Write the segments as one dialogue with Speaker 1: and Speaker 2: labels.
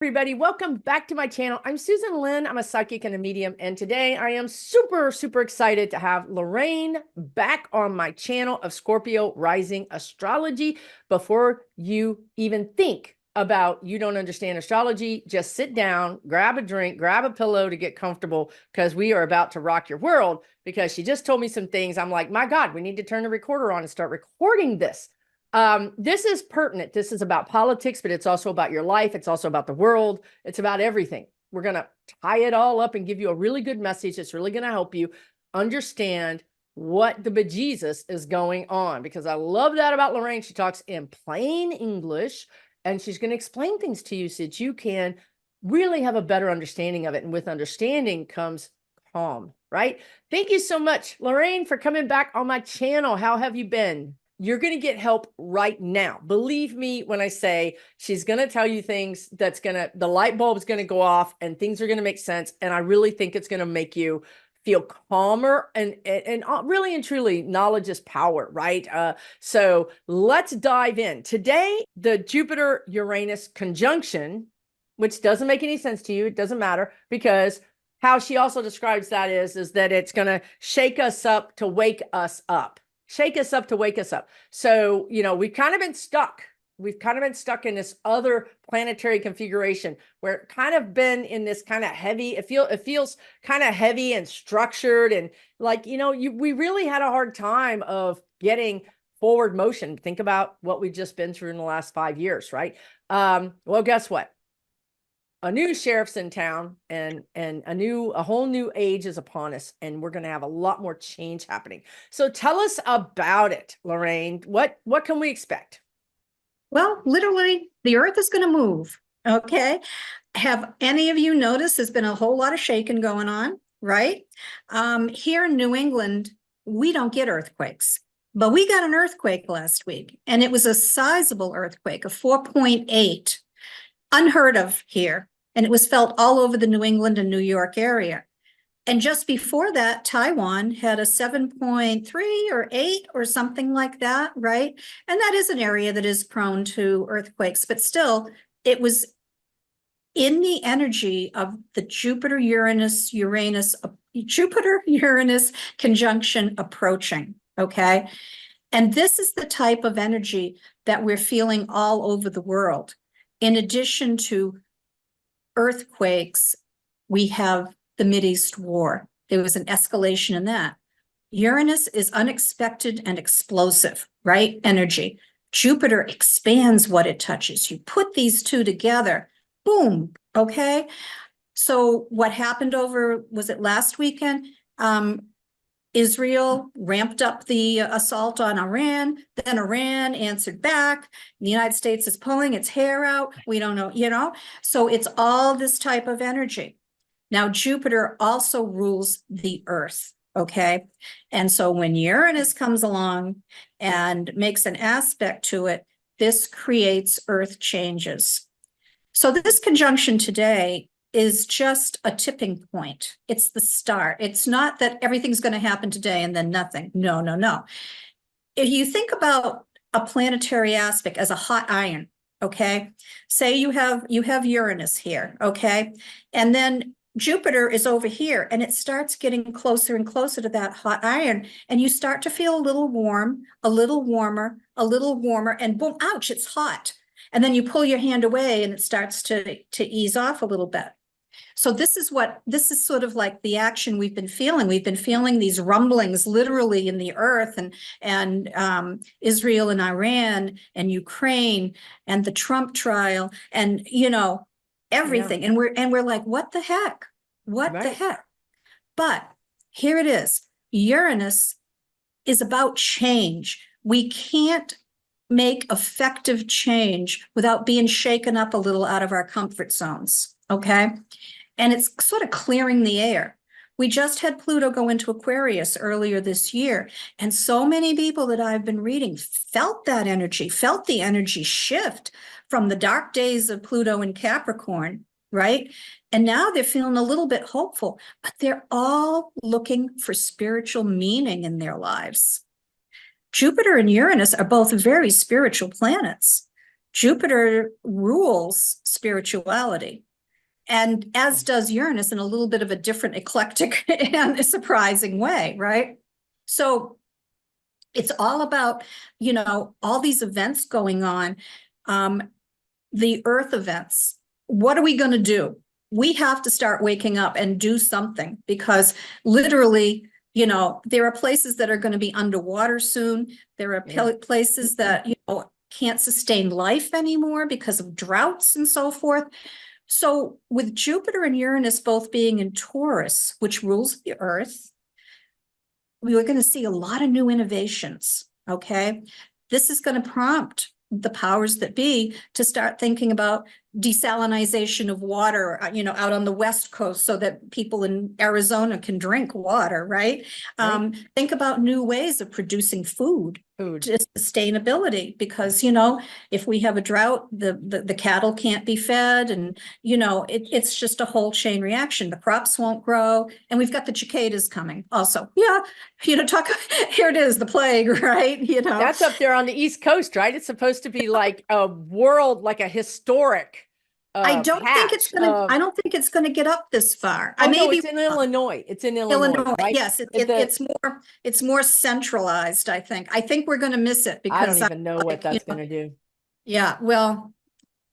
Speaker 1: Everybody, welcome back to my channel. I'm Susan Lynn. I'm a psychic and a medium, and today I am super excited to have Lorraine back on my channel of Scorpio Rising Astrology. Before you even think about you don't understand astrology, just sit down, grab a drink, grab a pillow to get comfortable, because we are about to rock your world. Because she just told me some things. I'm like, my God, we need to turn the recorder on and start recording this. This is pertinent. This is about politics, but it's also about your life. It's also about the world. It's about everything. We're going to tie it all up and give you a really good message that's really going to help you understand what the bejesus is going on, because I love that about Lorraine. She talks in plain English, and she's going to explain things to you so that you can really have a better understanding of it. And with understanding comes calm, right? Thank you so much, Lorraine, for coming back on my channel. How have you been? You're going to get help right now. Believe me when I say she's going to tell you things the light bulb is going to go off and things are going to make sense. And I really think it's going to make you feel calmer and really and truly, knowledge is power, right? So let's dive in. Today, the Jupiter-Uranus Conjunction, which doesn't make any sense to you. It doesn't matter, because how she also describes that is that it's going to shake us up to wake us up. Shake us up to wake us up. So, we've kind of been stuck. We've kind of been stuck in this other planetary configuration where it kind of been in this kind of heavy, it feels kind of heavy and structured. And like, we really had a hard time of getting forward motion. Think about what we've just been through in the last 5 years, right? Well, guess what? A new sheriff's in town, and a whole new age is upon us, and we're going to have a lot more change happening. So tell us about it, Lorraine. What can we expect?
Speaker 2: Well, literally, the Earth is going to move. Okay. Have any of you noticed there's been a whole lot of shaking going on, right? Here in New England, we don't get earthquakes, but we got an earthquake last week, and it was a sizable earthquake, a 4.8. Unheard of here. And it was felt all over the New England and New York area. And just before that, Taiwan had a 7.3 or 8 or something like that, right? And that is an area that is prone to earthquakes, but still, it was in the energy of the Jupiter-Uranus conjunction approaching, okay? And this is the type of energy that we're feeling all over the world. In addition to earthquakes, we have the Mideast war. There was an escalation in that. Uranus is unexpected and explosive, right? Energy. Jupiter expands what it touches. You put these two together, boom, okay? So what happened was it last weekend? Israel ramped up the assault on Iran, then Iran answered back. The United States is pulling its hair out. We don't know, so it's all this type of energy. Now, Jupiter also rules the Earth, okay? And so when Uranus comes along and makes an aspect to it, this creates Earth changes. So this conjunction today is just a tipping point. It's the start. It's not that everything's going to happen today and then nothing. No. If you think about a planetary aspect as a hot iron, okay? Say you have Uranus here, okay? And then Jupiter is over here, and it starts getting closer and closer to that hot iron, and you start to feel a little warm, a little warmer, and boom, ouch, it's hot. And then you pull your hand away and it starts to ease off a little bit. So this is sort of like the action we've been feeling. We've been feeling these rumblings literally in the earth, and Israel and Iran and Ukraine and the Trump trial and everything. Yeah. And we're like, what the heck? What the heck? But here it is. Uranus is about change. We can't make effective change without being shaken up a little out of our comfort zones. Okay. And it's sort of clearing the air. We just had Pluto go into Aquarius earlier this year. And so many people that I've been reading felt that energy, felt the energy shift from the dark days of Pluto in Capricorn, right? And now they're feeling a little bit hopeful, but they're all looking for spiritual meaning in their lives. Jupiter and Uranus are both very spiritual planets. Jupiter rules spirituality. And as does Uranus in a little bit of a different, eclectic and a surprising way, right? So it's all about, all these events going on, the Earth events. What are we going to do? We have to start waking up and do something, because literally, there are places that are going to be underwater soon. There are places that, can't sustain life anymore because of droughts and so forth. So with Jupiter and Uranus both being in Taurus, which rules the Earth, we are going to see a lot of new innovations, okay? This is going to prompt the powers that be to start thinking about desalination of water, out on the West Coast, so that people in Arizona can drink water, right? Think about new ways of producing food. Sustainability, because if we have a drought, the cattle can't be fed, and it's just a whole chain reaction. The crops won't grow, and we've got the cicadas coming also. Talk here it is, the plague, right?
Speaker 1: That's up there on the East Coast, right? It's supposed to be like a world, like a historic
Speaker 2: I don't think it's gonna get up this far.
Speaker 1: No, it's in Illinois. It's in Illinois, right?
Speaker 2: Yes, it's more centralized, I think. I think we're gonna miss it, because
Speaker 1: I don't even know what that's gonna do.
Speaker 2: Yeah, well,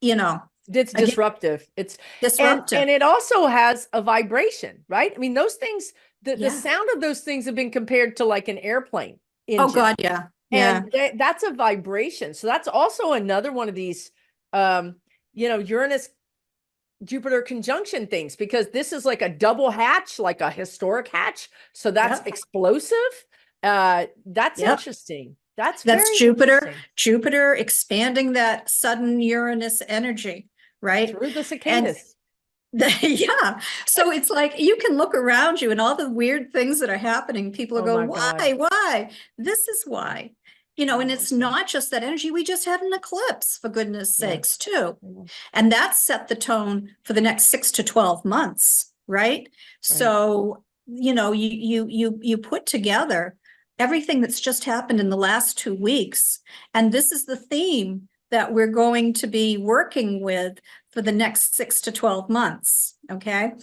Speaker 1: it's disruptive. It's
Speaker 2: disruptive.
Speaker 1: And it also has a vibration, right? I mean, those things, the sound of those things have been compared to like an airplane engine.
Speaker 2: Oh God, yeah.
Speaker 1: And that's a vibration. So that's also another one of these Uranus Jupiter conjunction things, because this is like a double hatch, like a historic hatch. So that's explosive. That's interesting. That's
Speaker 2: Jupiter expanding that sudden Uranus energy, right?
Speaker 1: Through the cicadas.
Speaker 2: Yeah. So it's like, you can look around you and all the weird things that are happening. People are going, why? This is why. And it's not just that energy. We just had an eclipse, for goodness sakes, too. And that set the tone for the next 6 to 12 months, right? So, you put together everything that's just happened in the last 2 weeks. And this is the theme that we're going to be working with for the next 6 to 12 months, okay?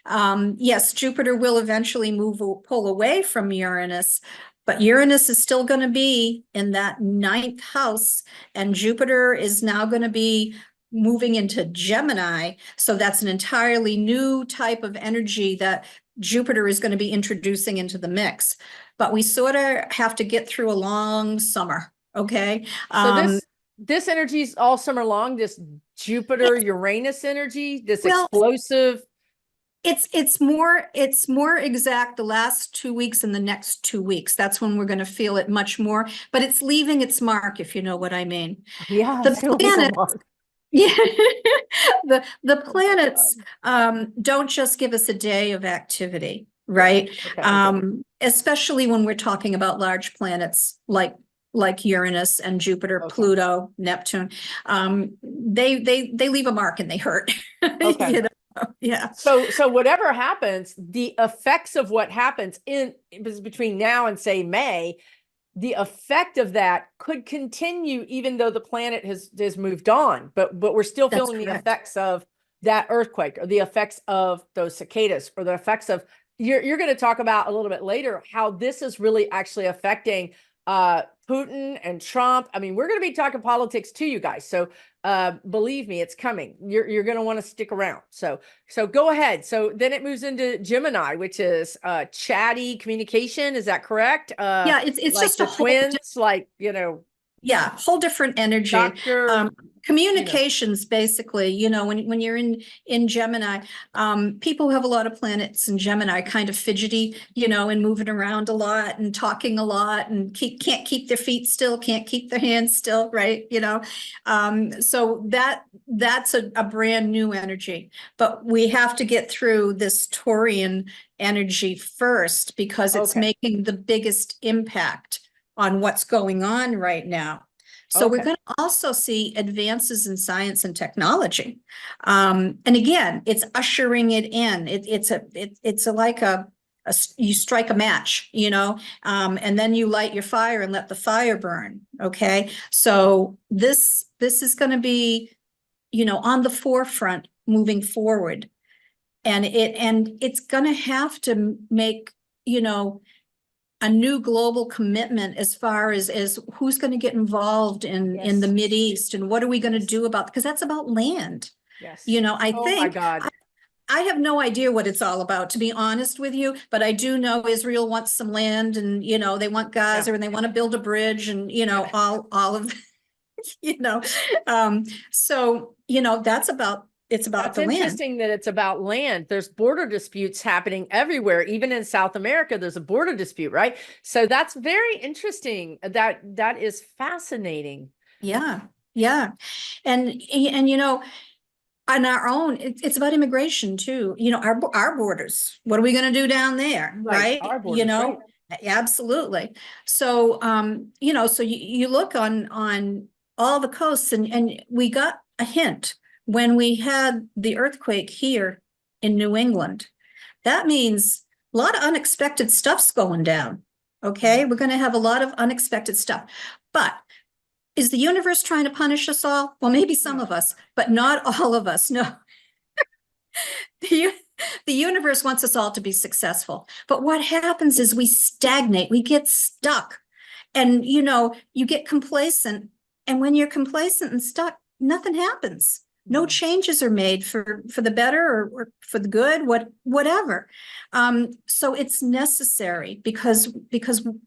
Speaker 2: Yes, Jupiter will eventually pull away from Uranus, but Uranus is still going to be in that 9th house, and Jupiter is now going to be moving into Gemini. So that's an entirely new type of energy that Jupiter is going to be introducing into the mix. But we sort of have to get through a long summer, okay?
Speaker 1: So this energy is all summer long, this Jupiter-Uranus energy, this explosive.
Speaker 2: It's more exact the last 2 weeks and the next 2 weeks. That's when we're going to feel it much more, but it's leaving its mark, if you know what I mean.
Speaker 1: Yeah,
Speaker 2: the planets don't just give us a day of activity, right? Especially when we're talking about large planets like Uranus and Jupiter, Pluto, Neptune. They leave a mark and they hurt. Yeah.
Speaker 1: So whatever happens, the effects of what happens between now and say May, the effect of that could continue even though the planet has moved on, but we're still feeling the effects of that earthquake, or the effects of those cicadas, or the effects of you're going to talk about a little bit later how this is really actually affecting Putin and Trump. I mean, we're going to be talking politics too, you guys. So believe me, it's coming. You're going to want to stick around. So go ahead. So then it moves into Gemini, which is chatty communication. Is that correct?
Speaker 2: Yeah, it's
Speaker 1: like
Speaker 2: just
Speaker 1: the twins,
Speaker 2: yeah, whole different energy. Communications, basically, when you're in Gemini, people who have a lot of planets in Gemini are kind of fidgety, and moving around a lot and talking a lot, and can't keep their feet still, can't keep their hands still, right? So that's a brand new energy, but we have to get through this Taurian energy first, because it's making the biggest impact on what's going on right now. So we're going to also see advances in science and technology. And again, it's ushering it in. It's like a you strike a match, and then you light your fire and let the fire burn. Okay. So this is going to be, on the forefront moving forward. And it's going to have to make, a new global commitment as far as who's going to get involved in the
Speaker 1: Yes.
Speaker 2: Mideast, and what are we going to do about, because that's about land.
Speaker 1: Yes.
Speaker 2: I
Speaker 1: Oh my
Speaker 2: think
Speaker 1: God.
Speaker 2: I have no idea what it's all about, to be honest with you, but I do know Israel wants some land, and they want Gaza,
Speaker 1: Yeah.
Speaker 2: and they want to build a bridge, and
Speaker 1: Yeah.
Speaker 2: all of so it's about
Speaker 1: That's
Speaker 2: the land.
Speaker 1: interesting that it's about land. There's border disputes happening everywhere. Even in South America, there's a border dispute, right? So that's very interesting. That is fascinating.
Speaker 2: Yeah. And on our own, it's about immigration too. Our borders. What are we going to do down there, right?
Speaker 1: Our borders, right?
Speaker 2: Absolutely. So, so you look on all the coasts, and we got a hint when we had the earthquake here in New England. That means a lot of unexpected stuff's going down. Okay, we're going to have a lot of unexpected stuff, but is the universe trying to punish us all? Well, maybe some of us, but not all of us. No. The universe wants us all to be successful. But what happens is we stagnate, we get stuck, and you get complacent. And when you're complacent and stuck, nothing happens. No changes are made for the better or for the good, whatever. So it's necessary because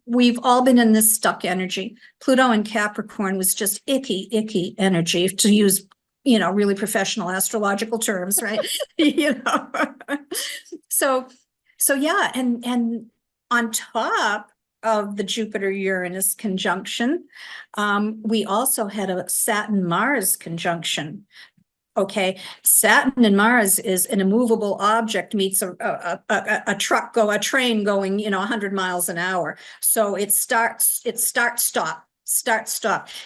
Speaker 2: we've all been in this stuck energy. Pluto in Capricorn was just icky energy, to use really professional astrological terms, right? So yeah, and on top of the Jupiter-Uranus conjunction, we also had a Saturn-Mars conjunction. Okay, Saturn and Mars is an immovable object meets a train going 100 miles an hour. So it start stop.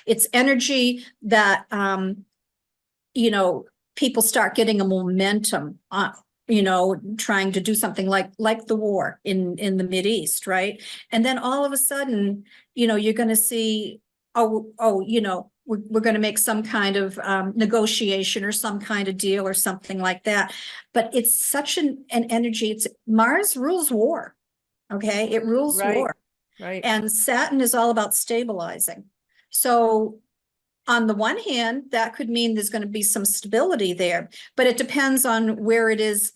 Speaker 2: It's energy that people start getting a momentum, trying to do something like the war in the Mideast, right? And then all of a sudden, you're going to see, we're going to make some kind of negotiation or some kind of deal or something like that. But it's such an energy. Mars rules war. Okay, it rules war.
Speaker 1: Right.
Speaker 2: And Saturn is all about stabilizing. So on the one hand, that could mean there's going to be some stability there, but it depends on where it is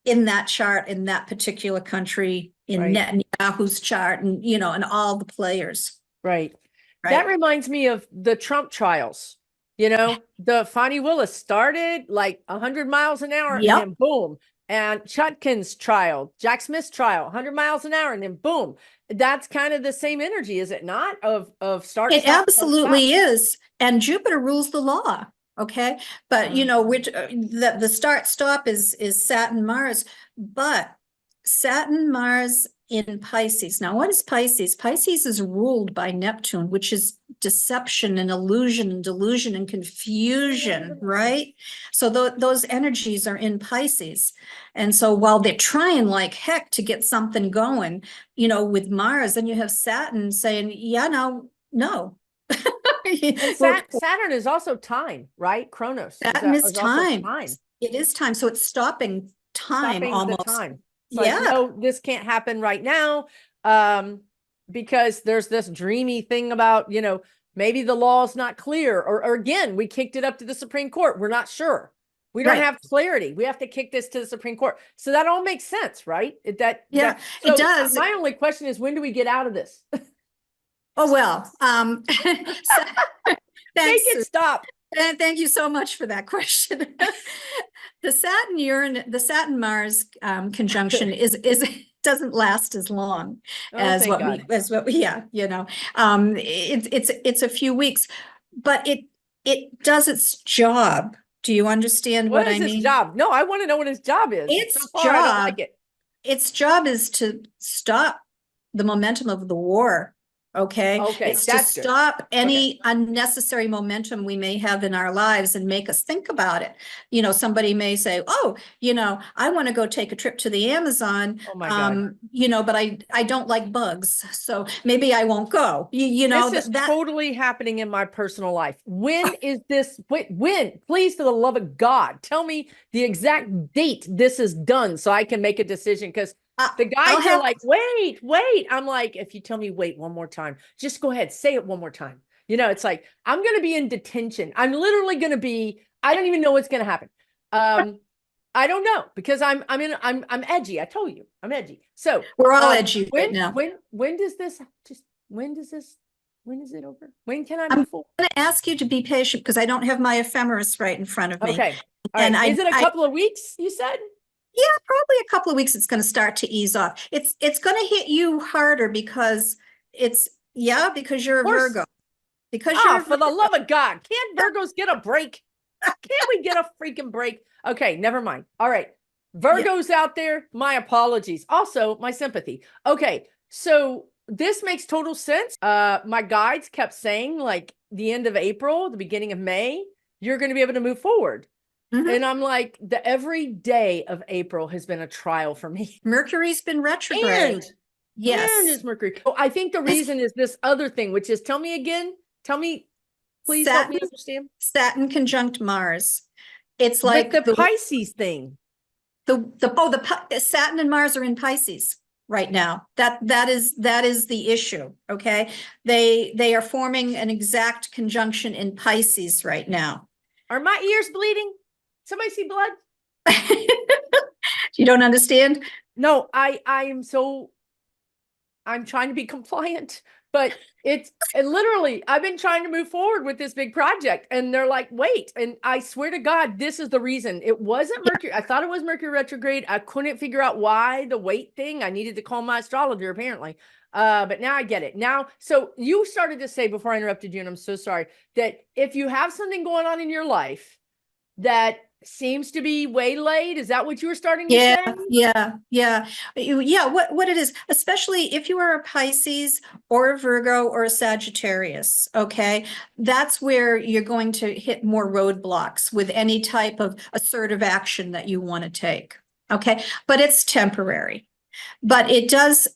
Speaker 2: in that chart, in that particular country, in Netanyahu's chart, and and all the players.
Speaker 1: Right. That reminds me of the Trump trials. The Fani Willis started like 100 miles an hour and then boom. And Chutkin's trial, Jack Smith's trial, 100 miles an hour and then boom. That's kind of the same energy, is it not? Of start.
Speaker 2: It absolutely is. And Jupiter rules the law. Okay. But which the start stop is Saturn Mars, but Saturn Mars in Pisces. Now, what is Pisces? Pisces is ruled by Neptune, which is deception and illusion and delusion and confusion, right? So those energies are in Pisces. And so while they're trying like heck to get something going, with Mars, then you have Saturn saying, yeah, no.
Speaker 1: Saturn is also time, right? Chronos.
Speaker 2: Saturn is time. It is time. So it's stopping time almost.
Speaker 1: The time. Like, no, this can't happen right now, because there's this dreamy thing about, maybe the law is not clear, or again, we kicked it up to the Supreme Court. We're not sure. We don't have clarity. We have to kick this to the Supreme Court. So that all makes sense, right? It does. My only question is, when do we get out of this?
Speaker 2: Oh, well,
Speaker 1: make it stop.
Speaker 2: Thank you so much for that question. The Saturn Mars conjunction doesn't last as long as what we it's a few weeks, but it does its job. Do you understand what I mean?
Speaker 1: What is his job? No, I want to know what his job is.
Speaker 2: Its job is to stop the momentum of the war Okay.
Speaker 1: Okay,
Speaker 2: It's to
Speaker 1: that's good.
Speaker 2: stop any unnecessary momentum we may have in our lives and make us think about it. You know, somebody may say, oh, you know, I want to go take a trip to the Amazon.
Speaker 1: Oh my God.
Speaker 2: You know, but I don't like bugs. So maybe I won't go. You know,
Speaker 1: This is
Speaker 2: that
Speaker 1: totally happening in my personal life. When is this? Wait, when? Please, for the love of God, tell me the exact date this is done so I can make a decision. Because the
Speaker 2: I'll
Speaker 1: guys are
Speaker 2: have
Speaker 1: like, wait, wait. I'm like, if you tell me wait one more time, just go ahead, say it one more time. You know, it's like I'm going to be in detention. I'm literally going to be. I don't even know what's going to happen. I don't know because I'm edgy. I told you I'm edgy. So
Speaker 2: we're all edgy right now.
Speaker 1: when does this just when does this when is it over? When can I
Speaker 2: I'm
Speaker 1: move forward?
Speaker 2: going to ask you to be patient because I don't have my ephemeris right in front of me.
Speaker 1: Okay. All
Speaker 2: And
Speaker 1: right. Is it a couple of weeks, you said?
Speaker 2: Yeah, probably a couple of weeks it's going to start to ease off. It's going to hit you harder because because you're a Virgo. Because you're a
Speaker 1: for the
Speaker 2: Virgo.
Speaker 1: love of God. Can't Virgos get a break? Can't we get a freaking break? Okay, never mind. All right. Virgos out there, my apologies. Also, my sympathy. Okay, so this makes total sense. My guides kept saying like the end of April, the beginning of May, you're going to be able to move forward. And I'm like, every day of April has been a trial for me.
Speaker 2: Mercury's been retrograde.
Speaker 1: And
Speaker 2: Yes.
Speaker 1: it's Mercury. So I think the reason is this other thing, which is tell me again. Tell me, please help me understand.
Speaker 2: Saturn conjunct Mars. It's like
Speaker 1: the Pisces thing.
Speaker 2: The Saturn and Mars are in Pisces right now. That is the issue. Okay. They are forming an exact conjunction in Pisces right now.
Speaker 1: Are my ears bleeding? Somebody see blood?
Speaker 2: You don't understand?
Speaker 1: No, I'm trying to be compliant, but and literally I've been trying to move forward with this big project and they're like, wait, and I swear to God, this is the reason. It wasn't Mercury. I thought it was Mercury retrograde. I couldn't figure out why the wait thing. I needed to call my astrologer apparently. But now I get it. Now, so you started to say before I interrupted you, and I'm so sorry, that if you have something going on in your life that seems to be waylaid, is that what you were starting to say?
Speaker 2: Yeah. What it is, especially if you are a Pisces or a Virgo or a Sagittarius, okay, that's where you're going to hit more roadblocks with any type of assertive action that you want to take. Okay, but it's temporary. But it does.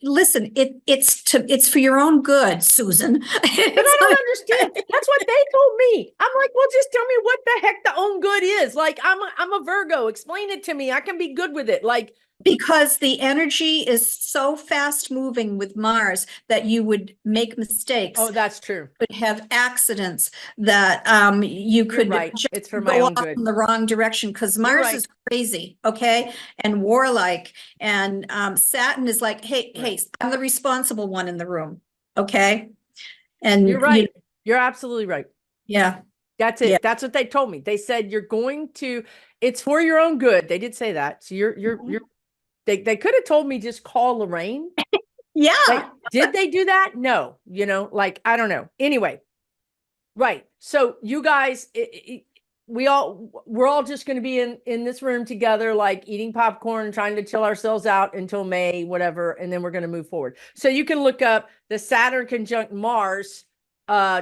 Speaker 2: Listen, it's for your own good, Susan.
Speaker 1: But I don't understand. That's what they told me. I'm like, well, just tell me what the heck the own good is. Like, I'm a Virgo. Explain it to me. I can be good with it. Like,
Speaker 2: because the energy is so fast moving with Mars that you would make mistakes.
Speaker 1: Oh, that's true.
Speaker 2: Would have accidents that you could
Speaker 1: it's for my own good
Speaker 2: in the wrong direction because Mars is crazy, okay, and warlike, and Saturn is like, hey, I'm the responsible one in the room, okay, and
Speaker 1: you're right. You're absolutely right.
Speaker 2: Yeah.
Speaker 1: That's it. Yeah. That's what they told me. They said you're going to. It's for your own good. They did say that. So you're. They could have told me just call Lorraine.
Speaker 2: Yeah.
Speaker 1: Like, did they do that? No. You know, like, I don't know. Anyway. Right. So you guys, we're all just going to be in this room together, like eating popcorn, trying to chill ourselves out until May, whatever. And then we're going to move forward. So you can look up the Saturn conjunct Mars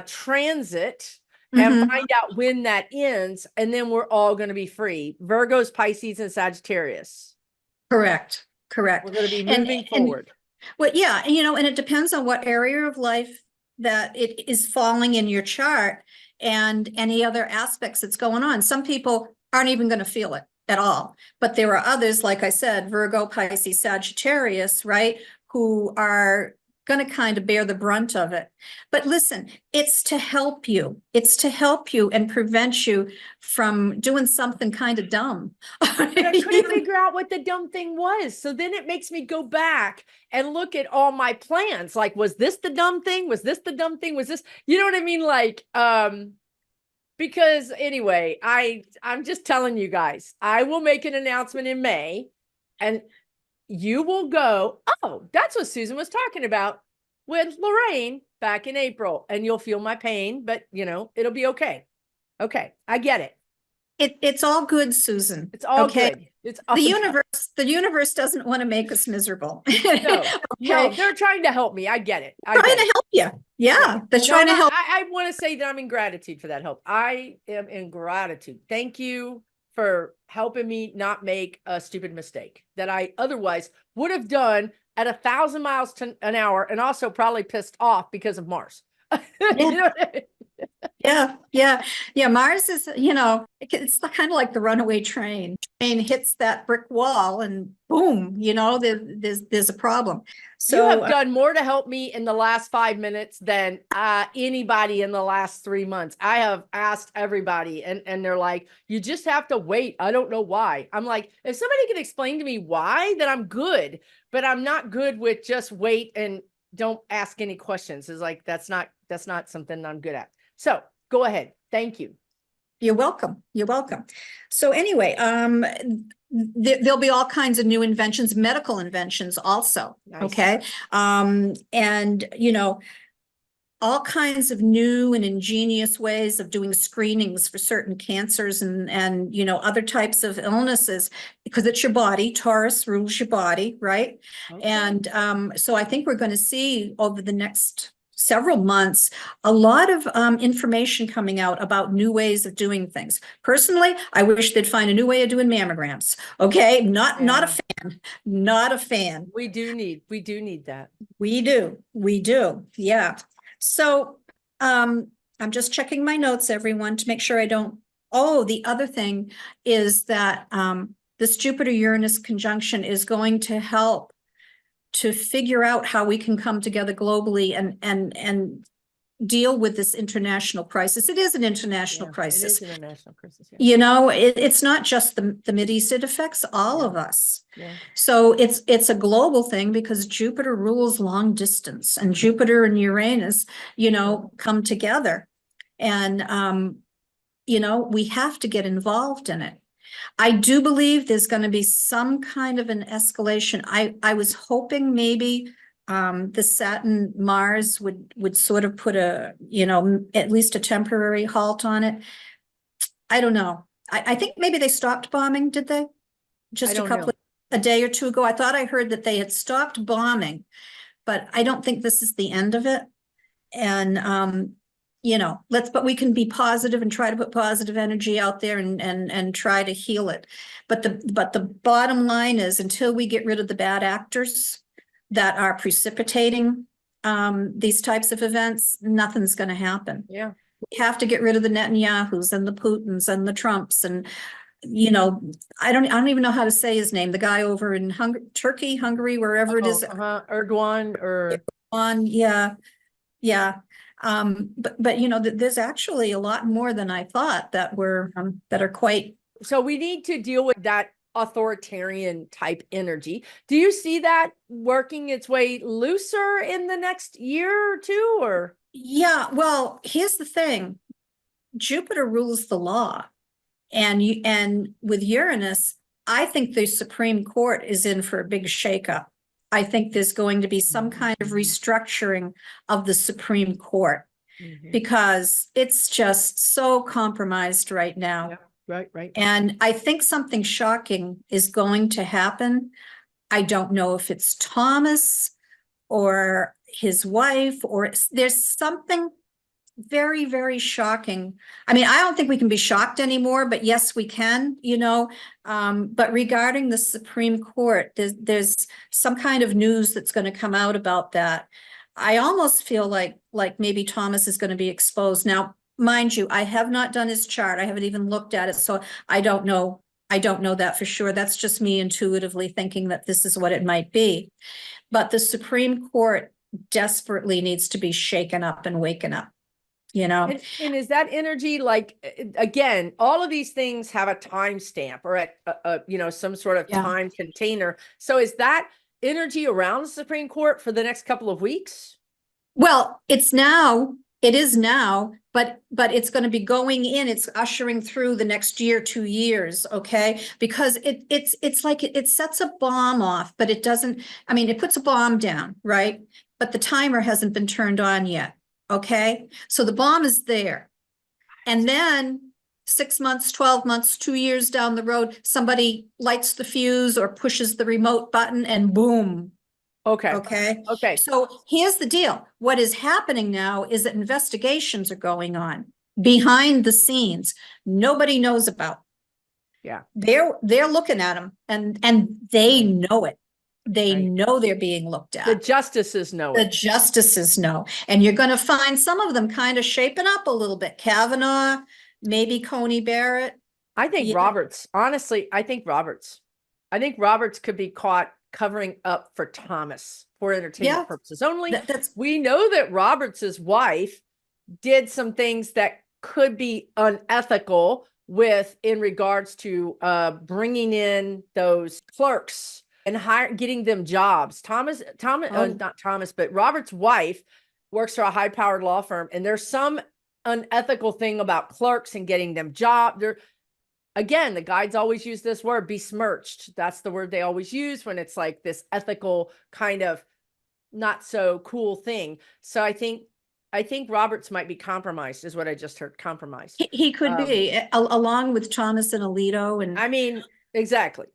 Speaker 1: transit and find out when that ends. And then we're all going to be free. Virgos, Pisces, and Sagittarius.
Speaker 2: Correct.
Speaker 1: We're going to be moving forward.
Speaker 2: Well, yeah. And it depends on what area of life that it is falling in your chart and any other aspects that's going on. Some people aren't even going to feel it at all. But there are others, like I said, Virgo, Pisces, Sagittarius, right, who are going to kind of bear the brunt of it. But listen, it's to help you. It's to help you and prevent you from doing something kind of dumb.
Speaker 1: I couldn't figure out what the dumb thing was. So then it makes me go back and look at all my plans. Like, was this the dumb thing? Was this the dumb thing? Was this, you know what I mean? Like, because anyway, I'm just telling you guys, I will make an announcement in May and you will go, oh, that's what Susan was talking about with Lorraine back in April. And you'll feel my pain, but it'll be okay. Okay. I get it.
Speaker 2: It's all good, Susan.
Speaker 1: It's all
Speaker 2: Okay.
Speaker 1: good. It's all
Speaker 2: The
Speaker 1: good.
Speaker 2: universe doesn't want to make us miserable.
Speaker 1: No, no,
Speaker 2: Okay.
Speaker 1: they're trying to help me. I get it. I
Speaker 2: Trying
Speaker 1: get
Speaker 2: to
Speaker 1: it.
Speaker 2: help you.
Speaker 1: Yeah.
Speaker 2: Yeah. They're
Speaker 1: No,
Speaker 2: trying
Speaker 1: and
Speaker 2: to help.
Speaker 1: I want to say that I'm in gratitude for that help. I am in gratitude. Thank you for helping me not make a stupid mistake that I otherwise would have done at 1,000 miles an hour, and also probably pissed off because of Mars.
Speaker 2: Yeah.
Speaker 1: You know what I mean?
Speaker 2: Yeah. Mars is, it's kind of like the runaway train. Train hits that brick wall and boom, there's a problem.
Speaker 1: You
Speaker 2: So
Speaker 1: have done more to help me in the last 5 minutes than anybody in the last 3 months. I have asked everybody, and they're like, you just have to wait. I don't know why. I'm like, if somebody can explain to me why, then I'm good. But I'm not good with just wait and don't ask any questions. It's like, that's not something I'm good at. So go ahead. Thank you.
Speaker 2: You're welcome. You're welcome. So anyway, there'll be all kinds of new inventions, medical inventions also.
Speaker 1: Nice.
Speaker 2: Okay. And all kinds of new and ingenious ways of doing screenings for certain cancers and other types of illnesses, because it's your body. Taurus rules your body, right?
Speaker 1: Okay.
Speaker 2: And so I think we're going to see over the next several months a lot of information coming out about new ways of doing things. Personally, I wish they'd find a new way of doing mammograms. Okay, not a fan, not a fan.
Speaker 1: We do need that.
Speaker 2: We do, yeah. So I'm just checking my notes, everyone, to make sure I don't. Oh, the other thing is that this Jupiter-Uranus conjunction is going to help to figure out how we can come together globally and deal with this international crisis. It is an international crisis.
Speaker 1: It is an international crisis.
Speaker 2: Yeah. It's not just the Mideast, it affects all of us.
Speaker 1: Yeah.
Speaker 2: So it's a global thing because Jupiter rules long distance, and Jupiter and Uranus, come together. And we have to get involved in it. I do believe there's going to be some kind of an escalation. I was hoping maybe the Saturn Mars would sort of put at least a temporary halt on it. I don't know. I think maybe they stopped bombing, did they? Just a day or two ago. I thought I heard that they had stopped bombing, but I don't think this is the end of it. And but we can be positive and try to put positive energy out there and try to heal it. But the bottom line is, until we get rid of the bad actors that are precipitating these types of events, nothing's going to happen.
Speaker 1: Yeah.
Speaker 2: We have to get rid of the Netanyahus and the Putins and the Trumps and I don't even know how to say his name. The guy over in Turkey, Hungary, wherever it is.
Speaker 1: Erdogan or
Speaker 2: yeah. But there's actually a lot more than I thought that are quite.
Speaker 1: So we need to deal with that authoritarian type energy. Do you see that working its way looser in the next year or two, or?
Speaker 2: Yeah, well, here's the thing. Jupiter rules the law. And with Uranus, I think the Supreme Court is in for a big shakeup. I think there's going to be some kind of restructuring of the Supreme Court because it's just so compromised right now.
Speaker 1: Yeah, right.
Speaker 2: And I think something shocking is going to happen. I don't know if it's Thomas or his wife, or there's something very, very shocking. I mean, I don't think we can be shocked anymore, but yes, we can, but regarding the Supreme Court, there's some kind of news that's going to come out about that. I almost feel like maybe Thomas is going to be exposed. Now, mind you, I have not done his chart. I haven't even looked at it. So I don't know that for sure. That's just me intuitively thinking that this is what it might be. But the Supreme Court desperately needs to be shaken up and waken up.
Speaker 1: And is that energy, like, again, all of these things have a time stamp or some sort of time container. So is that energy around the Supreme Court for the next couple of weeks?
Speaker 2: Well, it is now, but it's going to be going in. It's ushering through the next year, 2 years. Okay. Because it's like it sets a bomb off, but it doesn't, it puts a bomb down, right? But the timer hasn't been turned on yet. Okay, so the bomb is there. And then 6 months, 12 months, 2 years down the road, somebody lights the fuse or pushes the remote button and boom.
Speaker 1: Okay.
Speaker 2: Okay.
Speaker 1: Okay.
Speaker 2: So here's the deal. What is happening now is that investigations are going on behind the scenes. Nobody knows about.
Speaker 1: Yeah.
Speaker 2: They're looking at them and they
Speaker 1: Right.
Speaker 2: know it. They
Speaker 1: Right.
Speaker 2: know they're being looked
Speaker 1: The
Speaker 2: at.
Speaker 1: justices know
Speaker 2: The
Speaker 1: it.
Speaker 2: justices know. And you're going to find some of them kind of shaping up a little bit. Kavanaugh, maybe Coney Barrett.
Speaker 1: I think
Speaker 2: Yeah.
Speaker 1: Roberts, honestly, I think Roberts. I think Roberts could be caught covering up for Thomas for entertainment
Speaker 2: Yeah,
Speaker 1: purposes only.
Speaker 2: that's
Speaker 1: We know that Roberts's wife did some things that could be unethical with in regards to bringing in those clerks and getting them jobs. Not Thomas, but Robert's wife works for a high-powered law firm, and there's some unethical thing about clerks and getting them job. Again, the guides always use this word, besmirched. That's the word they always use when it's like this ethical kind of not so cool thing. So I think Roberts might be compromised, is what I just heard. Compromised.
Speaker 2: he could be along with Thomas and Alito and
Speaker 1: I mean, exactly.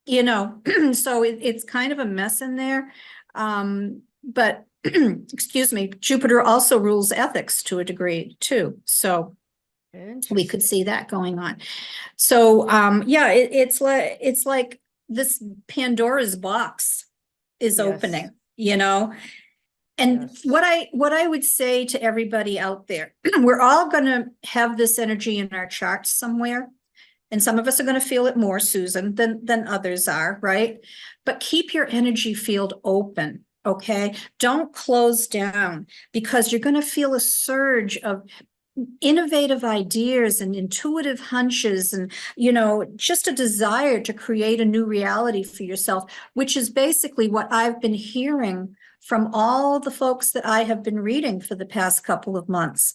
Speaker 2: So it's kind of a mess in there. But excuse me, Jupiter also rules ethics to a degree too. So we could see that going on. So yeah, it's like this Pandora's box is opening, And
Speaker 1: Yes.
Speaker 2: what I would say to everybody out there, we're all going to have this energy in our charts somewhere. And some of us are going to feel it more, Susan, than others are, right? But keep your energy field open, okay? Don't close down, because you're going to feel a surge of innovative ideas and intuitive hunches and, just a desire to create a new reality for yourself, which is basically what I've been hearing from all the folks that I have been reading for the past couple of months.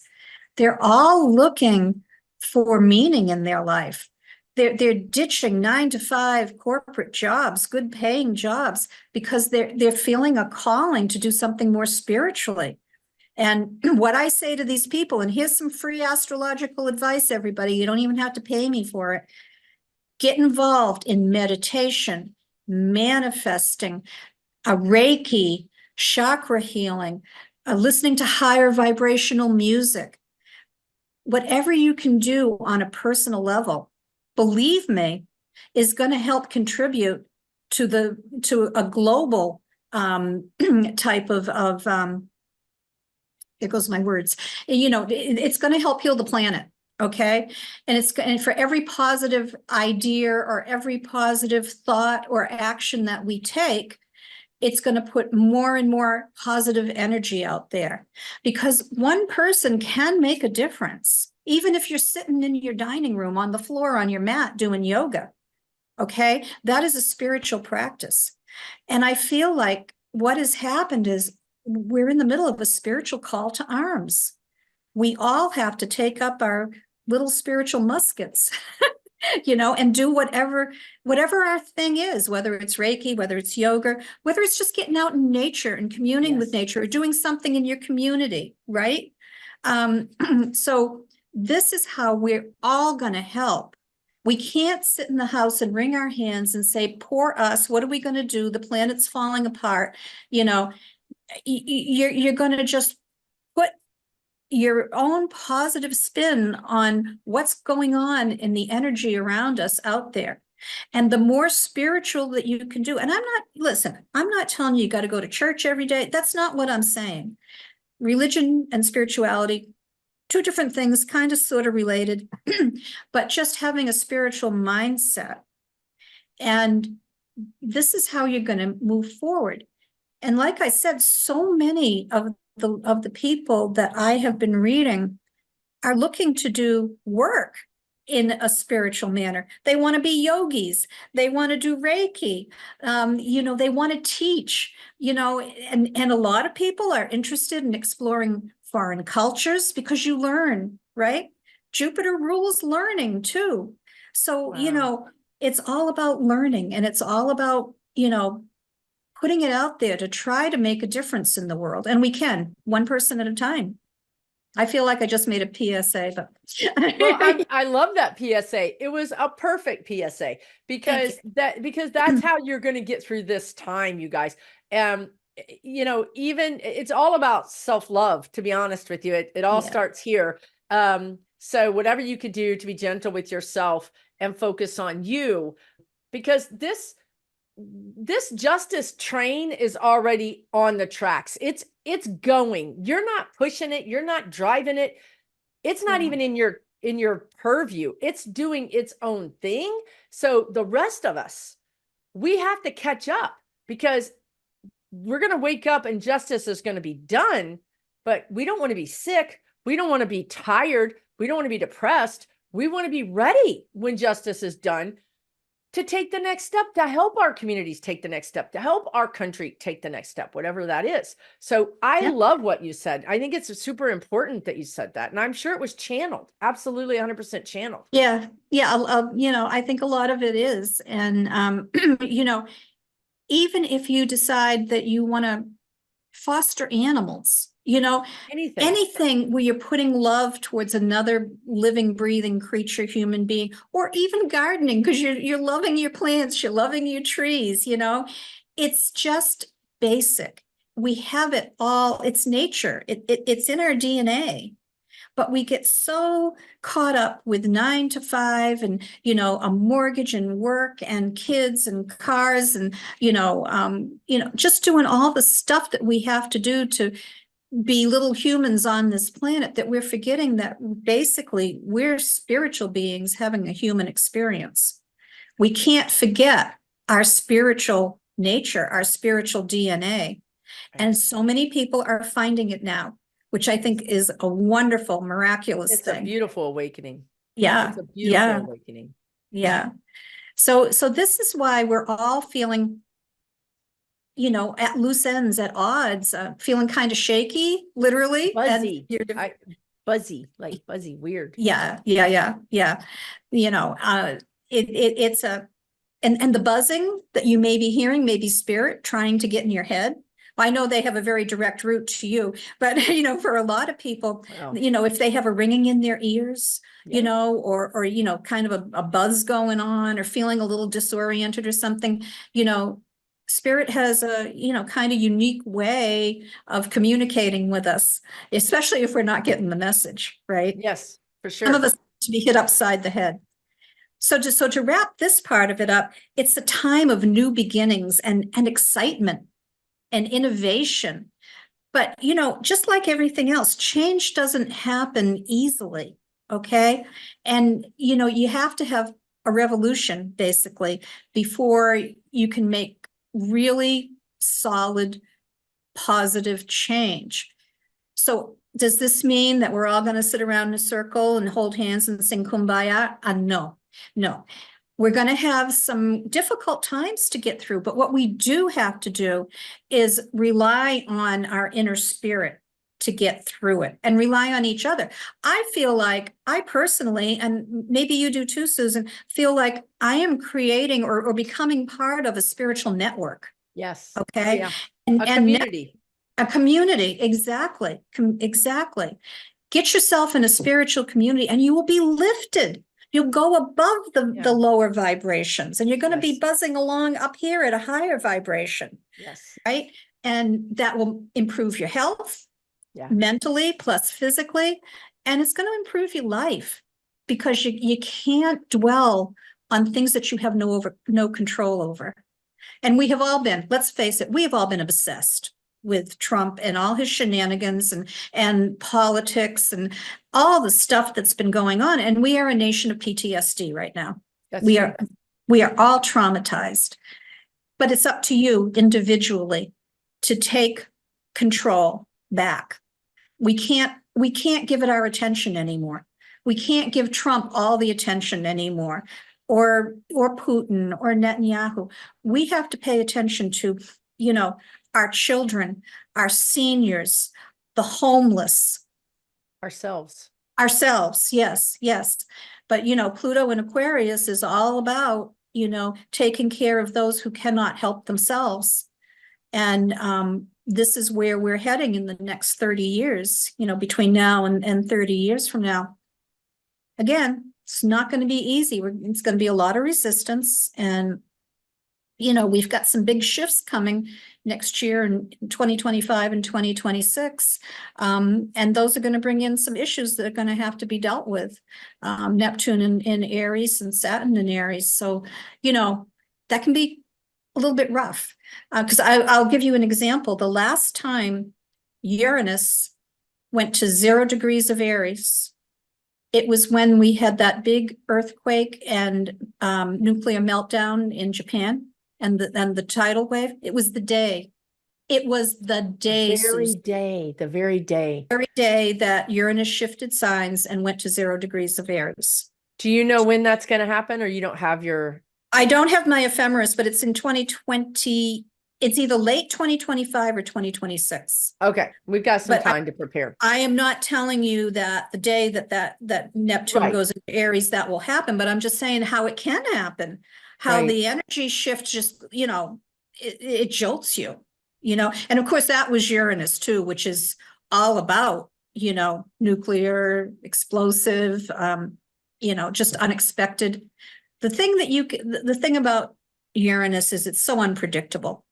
Speaker 2: They're all looking for meaning in their life. They're ditching 9-to-5 corporate jobs, good paying jobs, because they're feeling a calling to do something more spiritually. And what I say to these people, and here's some free astrological advice, everybody, you don't even have to pay me for it. Get involved in meditation, manifesting, a Reiki, chakra healing, listening to higher vibrational music. Whatever you can do on a personal level, believe me, is going to help contribute to a global type of there goes my words. It's going to help heal the planet. Okay. And for every positive idea or every positive thought or action that we take, it's going to put more and more positive energy out there, because one person can make a difference. Even if you're sitting in your dining room on the floor on your mat doing yoga. Okay. That is a spiritual practice. And I feel like what has happened is we're in the middle of a spiritual call to arms. We all have to take up our little spiritual muskets, and do whatever our thing is, whether it's Reiki, whether it's yoga, whether it's just getting out in nature and communing with nature or doing something in your community, right? So this is how we're all going to help. We can't sit in the house and wring our hands and say, poor us, what are we going to do? The planet's falling apart. You're going to just put your own positive spin on what's going on in the energy around us out there. And the more spiritual that you can do, and I'm not telling you got to go to church every day. That's not what I'm saying. Religion and spirituality, two different things, kind of sort of related, but just having a spiritual mindset. And this is how you're going to move forward. And like I said, so many of the people that I have been reading are looking to do work in a spiritual manner. They want to be yogis. They want to do Reiki. They want to teach, and a lot of people are interested in exploring foreign cultures because you learn, right? Jupiter rules learning too. So,
Speaker 1: Wow.
Speaker 2: it's all about learning, and it's all about, putting it out there to try to make a difference in the world. And we can, one person at a time. I feel like I just made a PSA, but
Speaker 1: Well, I love that PSA. It was a perfect PSA because that's how you're going to get through this time, you guys. Even it's all about self-love, to be honest with you. It all starts here. So whatever you could do to be gentle with yourself and focus on you, because this justice train is already on the tracks. It's going. You're not pushing it, you're not driving it. It's not even in your purview. It's doing its own thing. So the rest of us, we have to catch up, because we're going to wake up and justice is going to be done, but we don't want to be sick. We don't want to be tired. We don't want to be depressed. We want to be ready when justice is done to take the next step, to help our communities take the next step, to help our country take the next step, whatever that is. So I love what you said. I think it's super important that you said that. And I'm sure it was channeled, absolutely 100% channeled.
Speaker 2: Yeah. I think a lot of it is. And, even if you decide that you want to foster animals, anything where you're putting love towards another living, breathing creature, human being, or even gardening, because you're loving your plants, you're loving your trees, it's just basic. We have it all. It's nature. It's in our DNA. But we get so caught up with 9 to 5 and, a mortgage and work and kids and cars and, just doing all the stuff that we have to do to be little humans on this planet, that we're forgetting that basically we're spiritual beings having a human experience. We can't forget our spiritual nature, our spiritual DNA. And so many people are finding it now, which I think is a wonderful, miraculous thing.
Speaker 1: It's a beautiful awakening.
Speaker 2: Yeah.
Speaker 1: It's a beautiful awakening.
Speaker 2: Yeah. So this is why we're all feeling, at loose ends, at odds, feeling kind of shaky, literally.
Speaker 1: Buzzy. Like buzzy, weird.
Speaker 2: Yeah. It's and the buzzing that you may be hearing may be spirit trying to get in your head. I know they have a very direct route to you, but for a lot of people, if they have a ringing in their ears, or kind of a buzz going on, or feeling a little disoriented or something, spirit has a, kind of unique way of communicating with us, especially if we're not getting the message, right?
Speaker 1: Yes, for sure.
Speaker 2: Some of us to be hit upside the head. So to wrap this part of it up, it's a time of new beginnings and excitement and innovation. But, just like everything else, change doesn't happen easily, okay? And, you have to have a revolution, basically, before you can make really solid, positive change. So does this mean that we're all going to sit around in a circle and hold hands and sing Kumbaya? No. We're going to have some difficult times to get through, but what we do have to do is rely on our inner spirit to get through it, and rely on each other. I feel like I personally, and maybe you do too, Susan, feel like I am creating or becoming part of a spiritual network.
Speaker 1: Yes.
Speaker 2: Okay.
Speaker 1: Yeah. A community.
Speaker 2: A community. Exactly. Exactly. Get yourself in a spiritual community and you will be lifted. You'll go above the lower vibrations, and you're going to be buzzing along up here at a higher vibration.
Speaker 1: Yes.
Speaker 2: Right. And that will improve your health mentally plus physically. And it's going to improve your life, because you can't dwell on things that you have no control over. And we have all been, let's face it, we have all been obsessed with Trump and all his shenanigans and politics and all the stuff that's been going on. And we are a nation of PTSD right now. We are all traumatized, but it's up to you individually to take control back. We can't give it our attention anymore. We can't give Trump all the attention anymore, or Putin or Netanyahu. We have to pay attention to, our children, our seniors, the homeless.
Speaker 1: Ourselves,
Speaker 2: yes. But, Pluto in Aquarius is all about, taking care of those who cannot help themselves. And this is where we're heading in the next 30 years, between now and 30 years from now. Again, it's not going to be easy. It's going to be a lot of resistance. And, we've got some big shifts coming next year in 2025 and 2026. And those are going to bring in some issues that are going to have to be dealt with. Neptune in Aries and Saturn in Aries. So, that can be a little bit rough. Because I'll give you an example. The last time Uranus went to 0 degrees of Aries, it was when we had that big earthquake and nuclear meltdown in Japan and the tidal wave. It was the day. It was the day,
Speaker 1: The very day
Speaker 2: that Uranus shifted signs and went to 0 degrees of Aries.
Speaker 1: Do you know when that's going to happen, or you don't have your?
Speaker 2: I don't have my ephemeris, but it's in 2020. It's either late 2025 or 2026.
Speaker 1: Okay, we've got some time to prepare.
Speaker 2: I am not telling you that the day that Neptune goes into Aries, that will happen, but I'm just saying how it can happen, how the energy shift just, it jolts you, and of course that was Uranus too, which is all about, nuclear, explosive, just unexpected. The thing about Uranus is it's so unpredictable.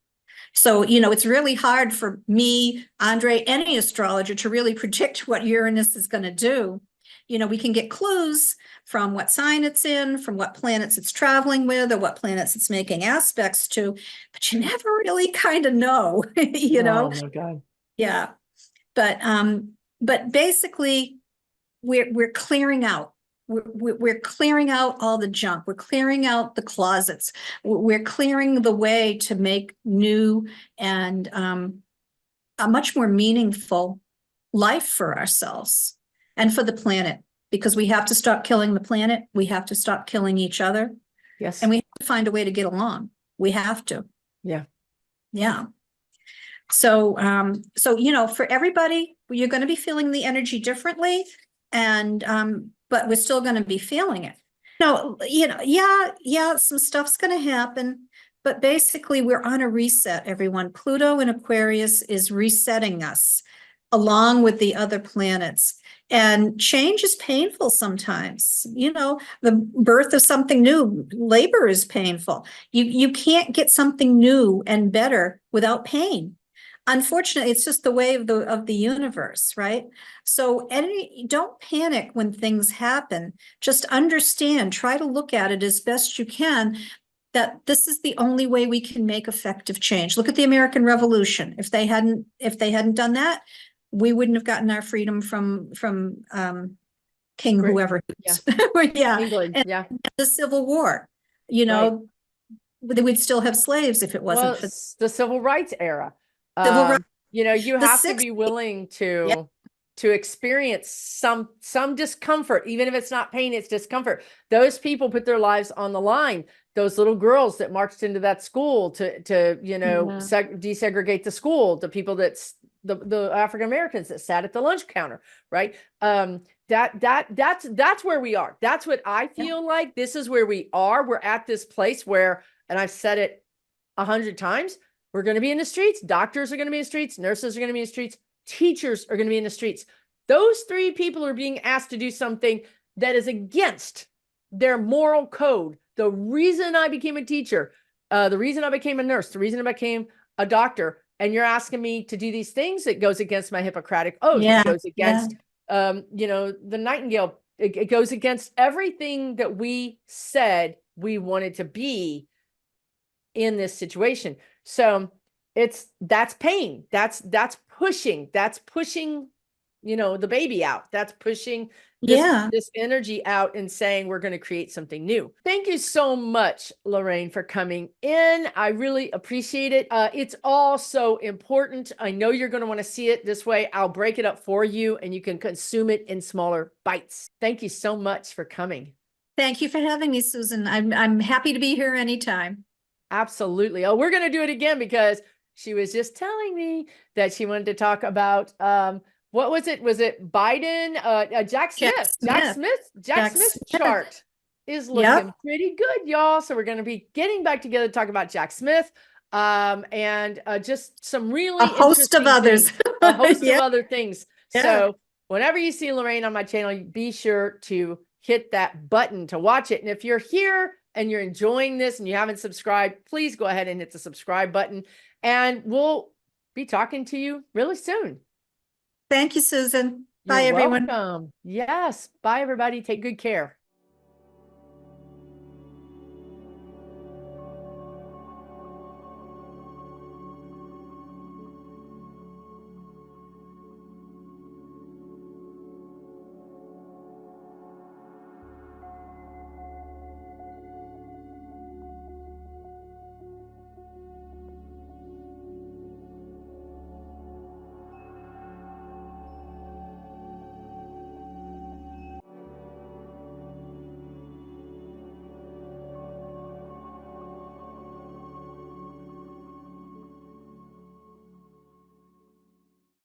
Speaker 2: So, it's really hard for me, Andre, any astrologer to really predict what Uranus is going to do. We can get clues from what sign it's in, from what planets it's traveling with, or what planets it's making aspects to, but you never really kind of know,
Speaker 1: Oh my God.
Speaker 2: Yeah. But basically we're clearing out. We're clearing out all the junk. We're clearing out the closets. We're clearing the way to make new and a much more meaningful life for ourselves and for the planet, because we have to stop killing the planet. We have to stop killing each other.
Speaker 1: Yes.
Speaker 2: And we have to find a way to get along. We have to.
Speaker 1: Yeah.
Speaker 2: Yeah. So, for everybody, you're going to be feeling the energy differently. And, but we're still going to be feeling it. Some stuff's going to happen, but basically we're on a reset, everyone. Pluto in Aquarius is resetting us along with the other planets. And change is painful sometimes. The birth of something new, labor is painful. You can't get something new and better without pain. Unfortunately, it's just the way of the universe, right? So don't panic when things happen. Just understand, try to look at it as best you can, that this is the only way we can make effective change. Look at the American Revolution. If they hadn't done that, we wouldn't have gotten our freedom from King whoever.
Speaker 1: Yeah. England.
Speaker 2: And the Civil War, we'd still have slaves if it wasn't for
Speaker 1: the Civil Rights era. You have to be willing to experience some discomfort, even if it's not pain, it's discomfort. Those people put their lives on the line. Those little girls that marched into that school to desegregate the school, the people that's the African Americans that sat at the lunch counter, right? That's where we are. That's what I feel like. This is where we are. We're at this place where, and I've said it 100 times, we're going to be in the streets. Doctors are going to be in the streets. Nurses are going to be in the streets. Teachers are going to be in the streets. Those 3 people are being asked to do something that is against their moral code. The reason I became a teacher, the reason I became a nurse, the reason I became a doctor, and you're asking me to do these things, it goes against my Hippocratic oath. It goes against, the Nightingale. It goes against everything that we said we wanted to be in this situation. So that's pain. That's pushing, the baby out. That's pushing this energy out and saying we're going to create something new. Thank you so much, Lorraine, for coming in. I really appreciate it. It's all so important. I know you're going to want to see it this way. I'll break it up for you and you can consume it in smaller bites. Thank you so much for coming.
Speaker 2: Thank you for having me, Susan. I'm happy to be here anytime.
Speaker 1: Absolutely. Oh, we're going to do it again because she was just telling me that she wanted to talk about, what was it? Was it Biden? Jack Smith. Jack Smith's chart is looking pretty good, y'all. So we're going to be getting back together to talk about Jack Smith. and just some really
Speaker 2: A host of
Speaker 1: interesting
Speaker 2: others.
Speaker 1: things, a host
Speaker 2: Yeah.
Speaker 1: of other things.
Speaker 2: Yeah.
Speaker 1: So whenever you see Lorraine on my channel, be sure to hit that button to watch it. And if you're here and you're enjoying this and you haven't subscribed, please go ahead and hit the subscribe button, and we'll be talking to you really soon.
Speaker 2: Thank you, Susan.
Speaker 1: You're
Speaker 2: Bye, everyone.
Speaker 1: welcome. Yes. Bye, everybody. Take good care.